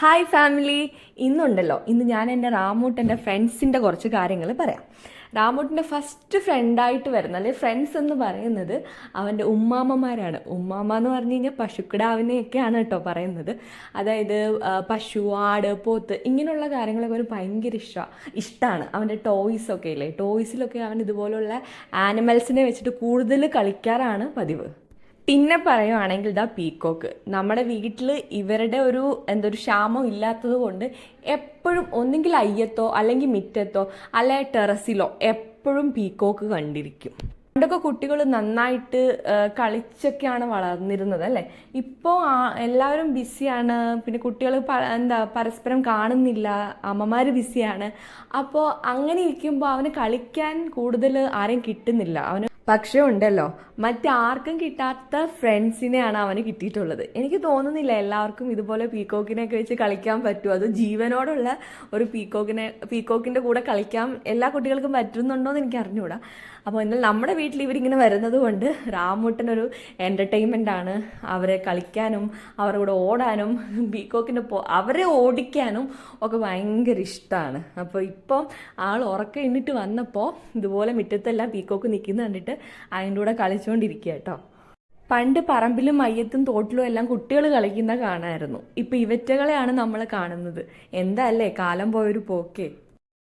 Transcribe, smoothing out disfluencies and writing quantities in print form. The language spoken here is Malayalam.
Hi family. ഇന്ന് ഞാൻ എൻ്റെ റാമൂട്ടൻ്റെ ഫ്രണ്ട്സിൻ്റെ കുറച്ച് കാര്യങ്ങൾ പറയാം. റാമൂട്ടിൻ്റെ ഫസ്റ്റ് ഫ്രണ്ടായിട്ട് വരുന്ന അല്ലെങ്കിൽ ഫ്രണ്ട്സ് എന്ന് പറയുന്നത് അവൻ്റെ ഉമ്മാമ്മമാരാണ്. ഉമ്മാമ്മ എന്ന് പറഞ്ഞു കഴിഞ്ഞാൽ പശുക്കിടാവിനെയൊക്കെയാണ് കേട്ടോ പറയുന്നത്. അതായത് പശു, ആട്, പോത്ത് ഇങ്ങനെയുള്ള കാര്യങ്ങളൊക്കെ അവന് ഭയങ്കര ഇഷ്ടമാണ്. അവൻ്റെ ടോയ്സൊക്കെ ഇല്ലേ, ടോയ്സിലൊക്കെ അവൻ ഇതുപോലുള്ള ആനിമൽസിനെ വെച്ചിട്ട് കൂടുതൽ കളിക്കാറാണ് പതിവ്. പിന്നെ പറയുവാണെങ്കിൽ ഇതാ പീക്കോക്ക്. നമ്മുടെ വീട്ടിൽ ഇവരുടെ എന്തൊരു ക്ഷാമം ഇല്ലാത്തത് കൊണ്ട് എപ്പോഴും ഒന്നുകിൽ അയ്യത്തോ അല്ലെങ്കിൽ മിറ്റത്തോ അല്ലെ ടെറസിലോ എപ്പോഴും പീക്കോക്ക് കണ്ടിരിക്കും. പണ്ടൊക്കെ കുട്ടികൾ നന്നായിട്ട് കളിച്ചൊക്കെയാണ് വളർന്നിരുന്നത് അല്ലേ. ഇപ്പോൾ എല്ലാവരും ബിസിയാണ്. പിന്നെ കുട്ടികൾ പരസ്പരം കാണുന്നില്ല, അമ്മമാർ ബിസിയാണ്. അപ്പോൾ അങ്ങനെ ഇരിക്കുമ്പോൾ അവന് കളിക്കാൻ കൂടുതൽ ആരെയും കിട്ടുന്നില്ല. പക്ഷേ ഉണ്ടല്ലോ, മറ്റാർക്കും കിട്ടാത്ത ഫ്രണ്ട്സിനെയാണ് അവന് കിട്ടിയിട്ടുള്ളത്. എനിക്ക് തോന്നുന്നില്ല എല്ലാവർക്കും ഇതുപോലെ പീക്കോക്കിനെയൊക്കെ വെച്ച് കളിക്കാൻ പറ്റുമോ. അത് ജീവനോടുള്ള ഒരു പീക്കോക്കിൻ്റെ കൂടെ കളിക്കാൻ എല്ലാ കുട്ടികൾക്കും പറ്റുന്നുണ്ടോ എന്ന് എനിക്ക് അറിഞ്ഞുകൂടാ. അപ്പോൾ എന്നാൽ നമ്മുടെ വീട്ടിൽ ഇവരിങ്ങനെ വരുന്നത് കൊണ്ട് റാമൂട്ടനൊരു എൻ്റർടൈൻമെൻ്റ് ആണ്. അവരെ കളിക്കാനും അവരുടെ കൂടെ ഓടാനും അവരെ ഓടിക്കാനും ഒക്കെ ഭയങ്കര ഇഷ്ടമാണ്. അപ്പോൾ ഇപ്പം ആൾ ഉറക്കം എണ്ണിട്ട് വന്നപ്പോൾ ഇതുപോലെ മുറ്റത്തെല്ലാം പീക്കോക്ക് നിൽക്കുന്ന കണ്ടിട്ട് അതിൻ്റെ കൂടെ കളിച്ചുകൊണ്ടിരിക്കുക കേട്ടോ. പണ്ട് പറമ്പിലും മയ്യത്തും തോട്ടിലും എല്ലാം കുട്ടികൾ കളിക്കുന്ന കാണാമായിരുന്നു. ഇപ്പം ഇവറ്റകളെയാണ് നമ്മൾ കാണുന്നത്. എന്താ അല്ലേ കാലം പോയൊരു പോക്കേ.